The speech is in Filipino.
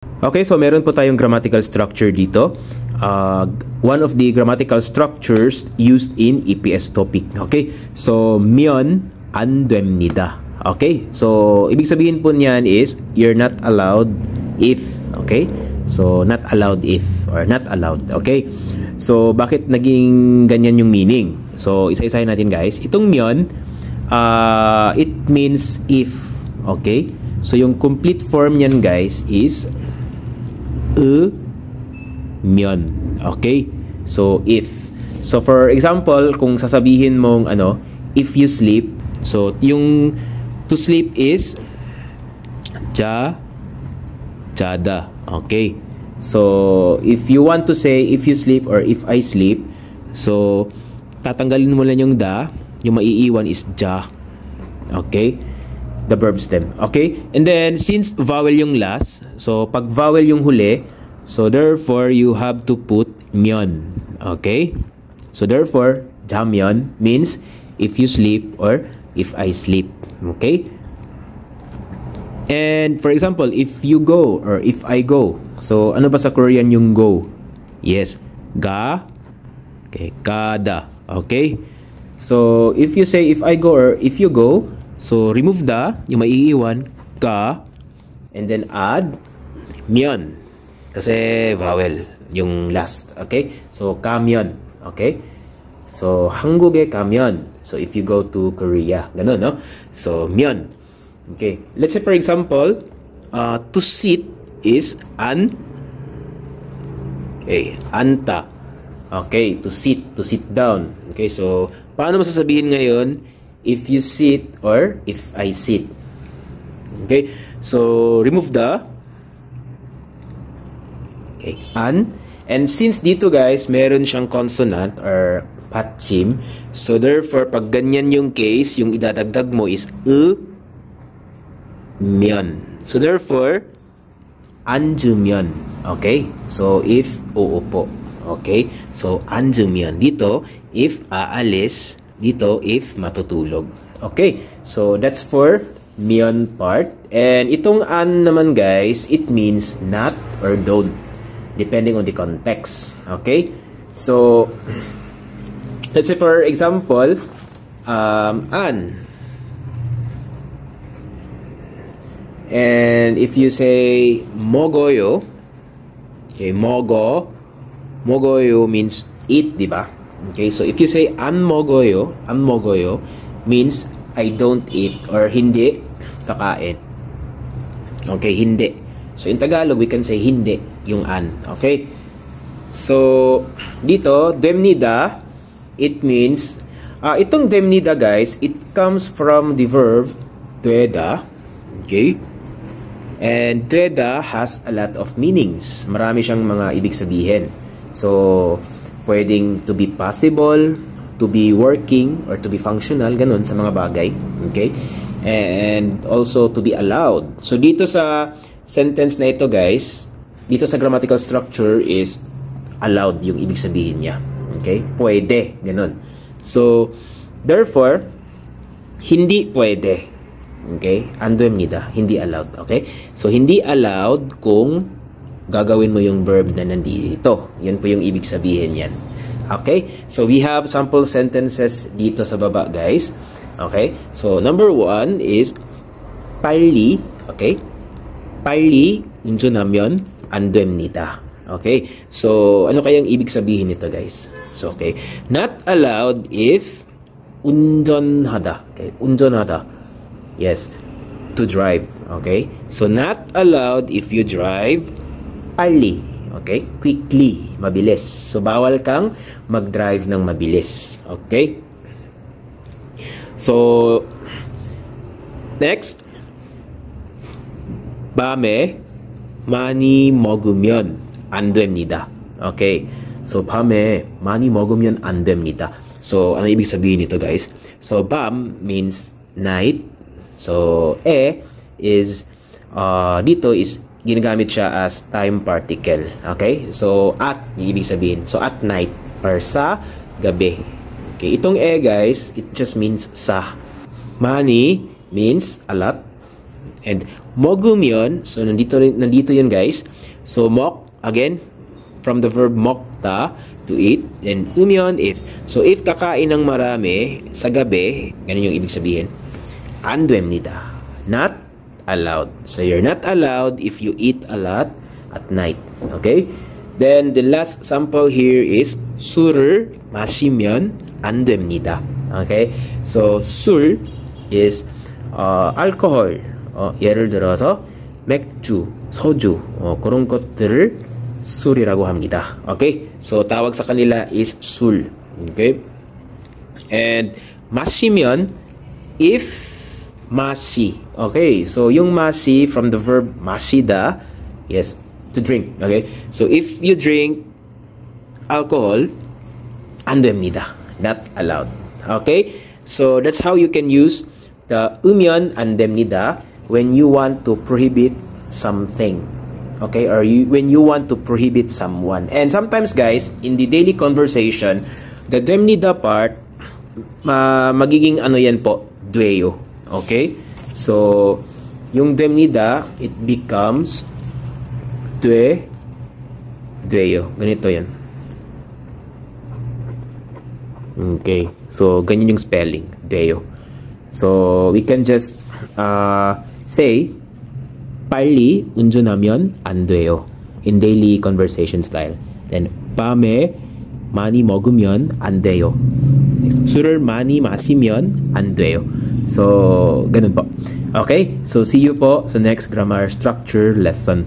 Okay, so meron po tayong grammatical structure dito. One of the grammatical structures used in EPS topic. Okay, so 면 안 됩니다. Okay, so ibig sabihin po niyan is you're not allowed if. Okay, so not allowed if or not allowed. Okay, so bakit naging ganyan yung meaning? So isa-isahin natin guys. Itong 면, it means if. Okay, so yung complete form niyan guys is 면. Okay? So, if. So, for example, kung sasabihin mong, if you sleep, so, yung to sleep is jada. Okay? So, if you want to say, if you sleep or if I sleep, so, tatanggalin mo lang yung da, yung maiiwan is ja. Okay? The verb stem. Okay? And then, since vowel yung last, so, pag vowel yung huli, so, therefore, you have to put myon. Okay? So, therefore, jamyon means if you sleep or if I sleep. Okay? And, for example, if you go or if I go. So, ano ba sa Korean yung go? Yes. Ga. Okay. Kada. Okay? So, if you say if I go or if you go, so, remove the, yung maiiwan, ka, and then add myon. Kasi vowel, yung last. Okay? So, kamyon. Okay? So, 한국에 가면. So, if you go to Korea. Ganun, no? So, myon. Okay. Let's say, for example, to sit is an. Okay. Anta. Okay. To sit down. Okay. So, paano mo sasabihin ngayon if you sit or if I sit? Okay. So, remove the. Okay, an. And since dito guys, meron siyang consonant or patchim. So therefore, pag ganyan yung case, yung idadagdag mo is myon. So therefore, 앉으면. Okay? So if uupo. Okay? So 앉으면. Dito, if aalis. Dito, if matutulog. Okay? So that's for myon part. And itong an naman guys, it means not or don't. Depending on the context. Okay? So, let's say for example, an. And if you say mogoyo, okay, mogoyo means eat, diba? Okay, so if you say an mogoyo means I don't eat or hindi kakain. Okay, hindi. So, in Tagalog, we can say hindi, yung an. Okay? So, dito, demnida, it means, itong demnida, guys, it comes from the verb tueda. Okay? And tueda has a lot of meanings. Marami siyang mga ibig sabihin. So, pwedeng to be possible, to be working, or to be functional, ganun sa mga bagay. Okay? And also to be allowed. So, dito sa sentence na ito guys, dito sa grammatical structure is allowed yung ibig sabihin niya. Okay? Pwede. Ganun. So, therefore, hindi pwede. Okay? 안 됩니다. Hindi allowed. Okay? So, hindi allowed kung gagawin mo yung verb na nandito. Yan po yung ibig sabihin yan. Okay? So, we have sample sentences dito sa baba guys. Okay? So, number 1 is 빨리. Okay? 빨리 운전하면 안 됩니다. Okay? So, ano kayang ibig sabihin nito, guys? So, okay. Not allowed if 운전하다. Okay? 운전하다. Yes. To drive. Okay? So, not allowed if you drive 빨리. Okay? Quickly. Mabilis. So, bawal kang mag-drive ng mabilis. Okay? So, next. 밤에 많이 먹으면 안 됩니다. Okay. So, 밤에 많이 먹으면 안 됩니다. So, ano ibig sabihin nito, guys? So, 밤 means night. So, is, dito is, ginagamit siya as time particle. Okay? So, at, yung ibig sabihin. So, at night or sa gabi. Okay. Itong guys, it just means sa. Mani means a lot. And 먹으면, so nandito yun guys. So 먹, again, from the verb 먹다, to eat. And 으면, if. So if kakain ng marami sa gabi, ganun yung ibig sabihin. 안 됩니다. Not allowed. So you're not allowed if you eat a lot at night. Okay? Then the last sample here is 술을 마시면 안 됩니다. Okay? So 술 is alcohol. 예를 들어서 맥주, 소주, 그런 것들을 술이라고 합니다. Okay? So tawag sa kanila is 술. Okay? And 마시면 if 마시. Okay? So yung 마시 from the verb 마시다, yes, to drink. Okay? So if you drink alcohol, 안 됩니다. Not allowed. Okay? So that's how you can use the 으면 안 됩니다 when you want to prohibit something. Okay? Or when you want to prohibit someone. And sometimes guys, in the daily conversation, the 됩니다 part, magiging ano yan po, dueo. Okay? So, yung 됩니다, it becomes dueo. Ganito yan. Okay. So, ganyan yung spelling. Dueo. So, we can just say 빨리 운전하면 안 돼요. In daily conversation style. Then 밤에 많이 먹으면 안 돼요. 술을 많이 마시면 안 돼요. So, ganun po. Okay? So, see you po sa next grammar structure lesson.